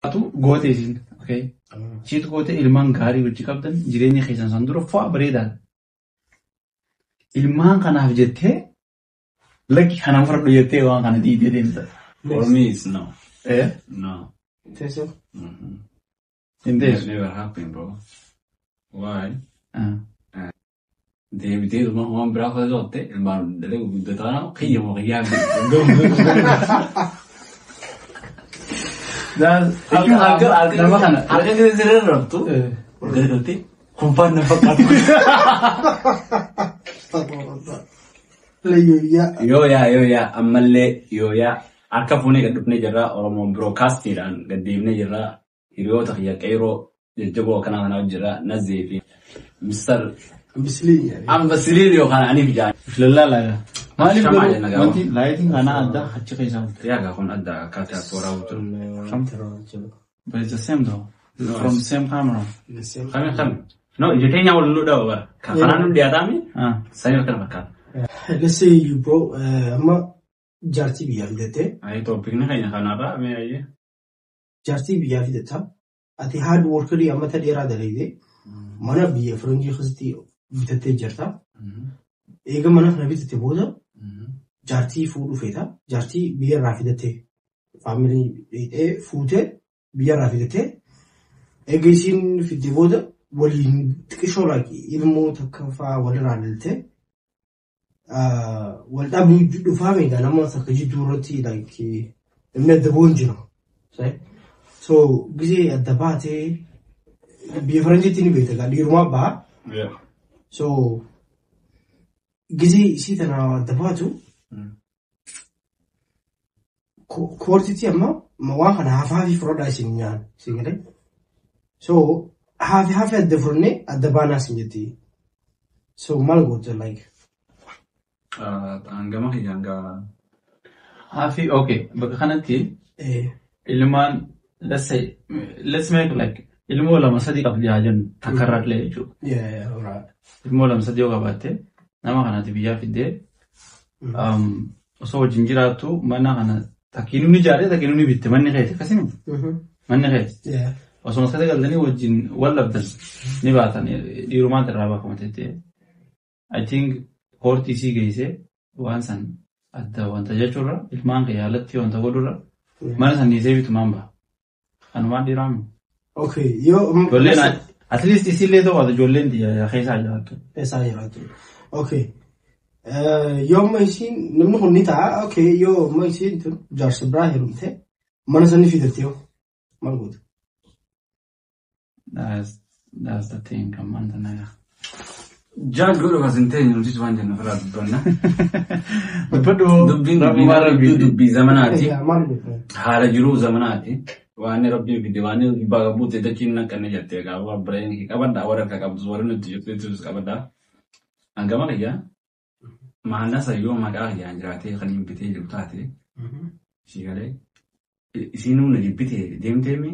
gooteetiin ishiitu goote ilmaan gaarii wajji qabdan jireenya keessan san dura fo'a bareedaadha. Ilmaan kanaaf jettee lakki kanaan fardhu jettee waan kana dhiibee deemta. For me, it's no. No. Teso? Indeed. Never happened, bro. Why? Deebitee waan biraa fudhatte ilmaan dalee guddataa qiyyamoo qiyyaa harka keessatti rabtu gargaartee kumpaan na fakkaatu. Yooyaa ammallee yooyaa akka fuunee gad dhufnee jirra Oromoon birookastiidhaan gad deemnee jirra hiriyoota kiyya qeeroo jajjaboo kanaa kanaa jirra Nazee fi Mr. Ambasiliin yookaan aniif jaan. Lallaa maaliif wanti laayitiin kanaa adda achi keessaa bulte? Yaa kun adda akkaataa tooraa bultu. But it's the same though. From the same camera. Kami. No, ijiteenya wal nu dhawa bara. Kanaan nu dhiyaataami. Sanyoo kana fakkaata. Let's say you bro, amma jaartii biyyaa fidatte. Ayi toopikni keenya kanarraa mee ayyee. Jaartii biyyaa fidatta. Ati hard workerii amma ta dheeraa dalaydee mana biyya Faranjii keessatti bitattee jirta. Eega mana kana bitatte booda jaartii fuudhuu feeta. Jaartii biyyarraa fidatte. Faamilii dheedhee fuutee biyyarraa fidatte. Eega isiin fidde booda waliin xiqqishoo ilmoo takka fa'aa walirraa dhaltee. Waldhabni dhufaa meeqa nama akka jidduu irratti inni adda bo'oon jira. So gisee adda baatee biyya Faranjiitti ni beekta dhiirumaa ba'a. So gisee isii tana adda baatu koortitti amma waan kana haafaafi fudhadhaa isin nyaan isin galee. So haafi adda fudhannee adda baanaa isin jetti. So maal goota like. Angama hiyanga. Hafi okay. Bakka kanatti ilmaan let's make like ilmoo lama sadii qabdi haajan takkarraa illee jechuudha. Alright. Ilmoo lama sadii yoo qabaatte nama kanatti biyyaa fiddee osoo wajjin jiraattu mana kana takkiinuu ni ijaaree takkiinuu ni bitte manni keeti akkasii manni keeti. Osoo maskata galtanii wajjin wal dhabdan ni baatan dhiirumaan irraa baafamateetti. I think koortii sii geessee waan san adda wanta jechuurra ilmaan kee haalatti wanta godhurra mana san dhiisee bitumaan ba'a. Kanumaan dhiiraamu. Okay, yoo ijoolleen at least isillee ta'u ijoolleen keessaa jiraattu. Keessaa jiraattu. Okay. Yoo amma isiin namni kun ni ta'a. Okay, yoo amma isiin jaarsa biraa heerumte mana san ni fidatte yoo maal goota? That's the thing ammaan tana. Jaan godhu kasintee nuti waan jennu firaa dubbanna. Dubbii zamanaati. Haala jiruu zamanaati. Waan rabbii fide waan baga buute dachiin naqanne jettee gaafa bireen qabaddaa warra akka qabdu warra nuti jetteetus qabaddaa. Hangama kiyyaa maallaa sayyoo maqaa kiyyaan jiraatee kan hin bitee jiru taate shigalee isiin humna jibbitee deemteemi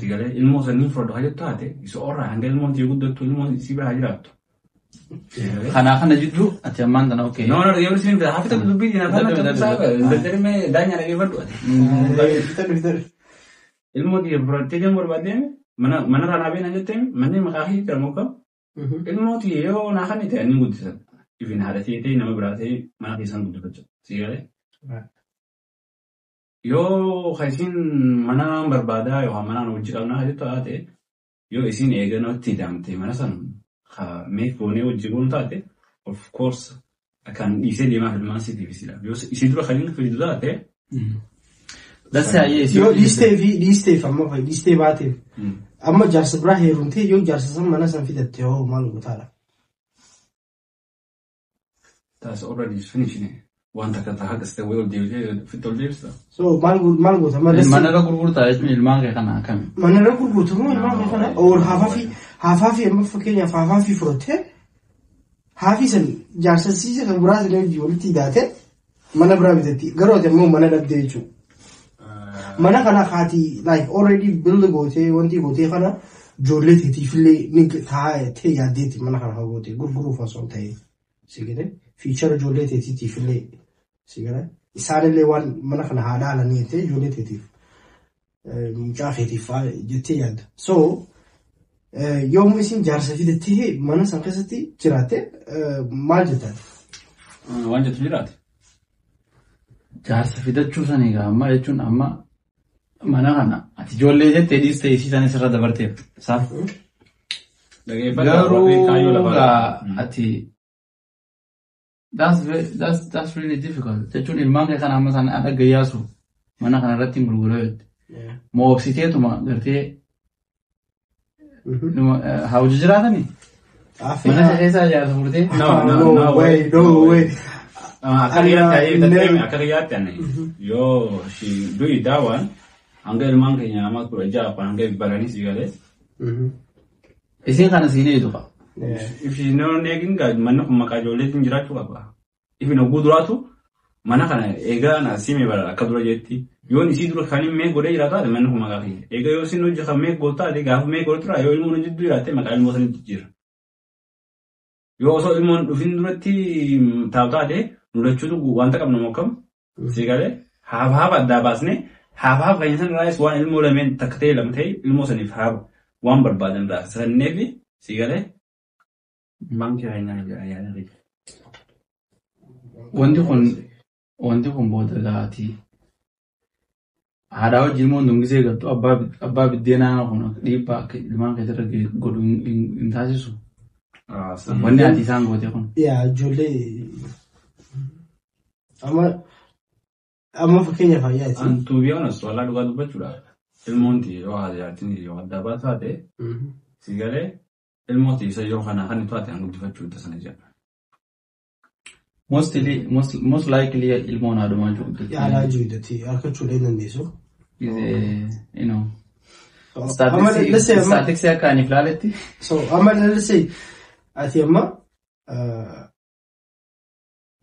shigalee ilmoo sanniin fudhadhu haa jettu taate isa orraa hanga ilmoon tiyya guddattu ilmoon isii biraa jiraattu. Kana jidduu ati ammaan tana okay. No, yoo isin hafita dubbii dina kana daddarime daanya dhageeffadhu. Ilmoo tiyya fudhattee deemu barbaaddeemi mana ranaa beena jetteemi manni maqaa fi garmuuka ilmoo tiyya yoo naa kan ta'e inni guddisan ifin haadha ta'e nama biraa ta'e mana keessan guddifachuu sigalee. Yoo isin mana barbaadaa yookaan mana hojii qabnaa jettu taate yoo isin eeganootti hidhamte mana san mee foonee hojii kun taate of course kan dhiisee deemaa filmaan siitiif isila. Yoo isin dura kan inni fidu taate. Yoo dhiistee amma dhiistee baateef amma jaarsa biraa heerumtee yoo jaarsa san mana san fidatte yoo maal gootaadha. That's already finished. Waan takka ta'a qastee wayii ol deebisee fitti ol deebista. So maal goota manarra gurgurtaa jechuun ilmaan kee kana akkami? Manarra gurgurtamu ilmaan kee kana ool haafaafi amma fakkeenyaaf haafaafi fudhattee haafi san jaarsa siisa kan biraa sana hojii walitti hidhaate mana biraa bitatti garuu ati immoo mana dhabdee jechuudha. Mana kana haati like already build gootee wanti gootee kana ijoollee teetiifillee ni taa'ee yaaddeetti mana kana gootee gurguruuf osoo ta'e sigale fiichara ijoollee teetiifillee sigale isaanillee waan mana kana haadha alanii jettee ijoollee teetiif mucaa keetiifaa jettee yaadda. So yommuu isin jaarsa fidattee mana san keessatti jiraatte maal jettaan? Waan jettu jiraate. Jaarsa fidachuu sanii amma jechuun amma mana kana ati ijoollee jettee dhiistee isii sana isirra dabarteef isaaf. Garuu ati that's really difficult. Jechuun ilmaan kee kana amma sana adda gayyaasu mana kana irratti gurguree moobsiteetuma gartee hawji jiraatanii? Mana keessaa jaarsa furtee? No way. Akka gayyaatti yoo du'i daawwan hanga ilmaan keenya nama 16 hanga baranii si galee. Isin kana siinee dhufa. If no negin manna kun maqaa ijoolleetiin jiraachuu qaba. If no guduraatu mana kana eegaa na simee bara akka dura jetti. Yoon isii dura kan mee godhee jiraata manna kun maqaa kiyya. Eegaa yoo isin hojii kan mee goota gaafa mee godhatu yoo ilmoon jidduu jiraate maqaa ilmoo sanitti jira. Yoo osoo ilmoon dhufin duratti taa'ee nulachuutu wanta qabnu mokkam si galee haaba addaa baasne haaba kan san raayis waan ilmoo lameen takka ta'e lama ta'e ilmoo saniif haaba waan barbaadan raayis sanneefi si galee maanki haynaa yaadanii. Wanti kun booda gaati. Haadha wajjin immoo dungisee galtu abbaa biddeenaa kun dhiibbaa ilmaan keessatti godhu hin taasisu. Wanni ati isaan goote kun. Yaa ijoollee amma fakkeenya fayyaati. To be honest, walaa dhugaa dubbachuudha. Ilmoonti yoo haadhaatiin yoo adda baasaa ta'e si galee ilmooti isa yoo kana kan taate an guddifachuu itti sana jira. Most likely ilmoon haadhumaa jiru. Yaalaa jiruudhaati harkachuu dandeessu. Statistics akka ani ilaaletti. So amma let's say ati amma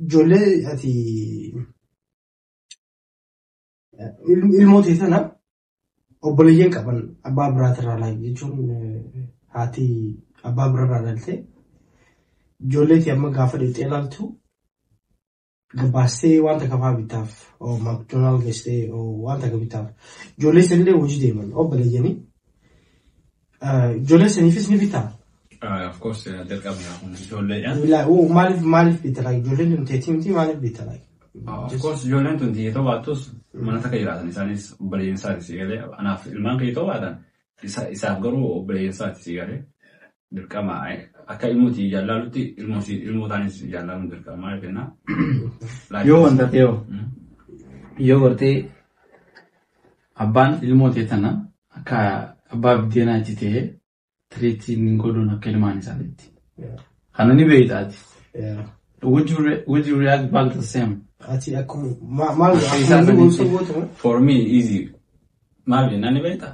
ijoollee ati ilmoota sana obboleeyyan qaban abbaa biraatirraa laayii jechuun haati abbaa biraarraa dhalte ijoolleeti amma gaafa dhixee ilaaltu gabaastee wanta kafaa bitaaf McDonald geessitee wanta ka bitaaf ijoollee sanillee hojii deeman obboleeyyanii ijoollee saniifis ni bitaa. Of course, maaliif bita like ijoolleen nuti miti maaliif bita like. Of course, ijoolleen tun yoo baattus mana takka jiraatan isaanis obboleeyyan isaati si galee anaaf ilmaan kee yoo baatan isaaf garuu obboleeyyan isaati si galee dirqama akka ilmooti jaallalutti ilmootaanis jaallaluun dirqama jenna. Yoo wanta ta'e yoo gartee abbaan ilmootee tana akka abbaa biddeenaa itti ta'e treating godhuun akka ilmaan isaaniitti. Kana ni beeytaati. Would you react back the same? Ati akkuma for me easy. Maal jennaan ni beeyta.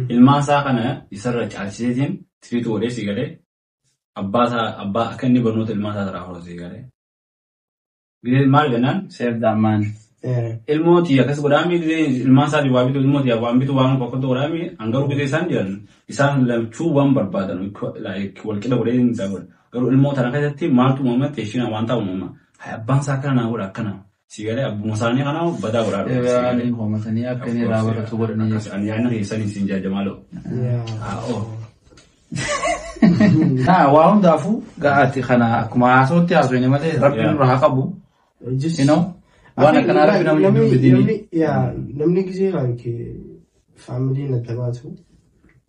Ilmaan isaa kana isarra caalchiseetiin tiriitu godhee si galee abbaa akka inni barnoota ilmaan isaa irraa horasee galee. Maal jennaan save that man. Ilmooti akkas godhaami ilmaan isaati waa bitu ilmooti waan bitu waan tokkotti godhaami hangaruu bitee isaan jiran isaan lamchuu waan barbaadan walqixa godhee hin godhan garuu ilmoota kana keessatti maaltu uumama teeshina waan ta'u uumama abbaan isaa kana naa godha akkana si galee abbuma isaanii kana badaa godhaa dha. Hoomatanii akka inni irraa baratu godhanii jechuudha. Ani yaadna keessanii siin jaajamaloo. Waa hundaafuu gaa'aatti kana akkuma haasootti haasofne malee rabbiin irraa haa qabu. Waan akkanaa rabbi namni bidini. Namni gisee like family na tabaatu.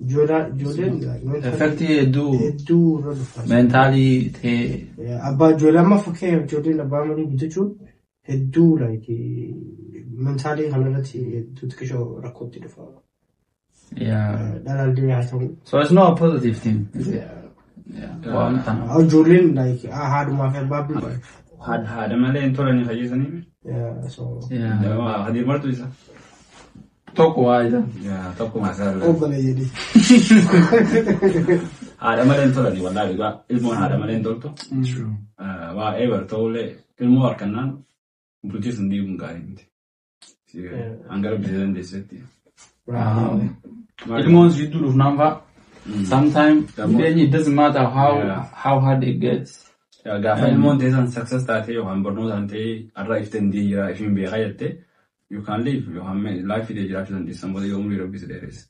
Ijoolleen effecti hedduu mentaalii ta'e. Abbaa ijoollee amma fakkeenya ijoolleen abbaa malee bitachuun hedduu like mentaalii kanarratti hedduu xiqqishoo rakkootti dhufa. Dhalaallee haa ta'u. So it's not a positive thing. Ijoolleen like haadhumaa fi abbaa bifa. Haadha malee hin tolani fayyisanii. Hadir martu isa. Tokko waa isa. Tokko maasaa. Obboleeyyanii. Haadha malee hin tolani wallaahi ilmoon haadha malee hin toltu. Waa eebar ta'ullee ilmoo harkannaan bultii sun diiguun gaarii miti. Hangara bitee dandeessetti. Ilmoon jidduu dhufnaan fa'a. Sometimes it doesn't matter how hard it gets. Gaafa ilmoon teessan success taatee yookaan barnootaan ta'ee irraa ifteen jira ifiin beekaa jettee you can live, you can life fidee jiraachuu dandeessan booda yoo umrii rabbi si dheeresse.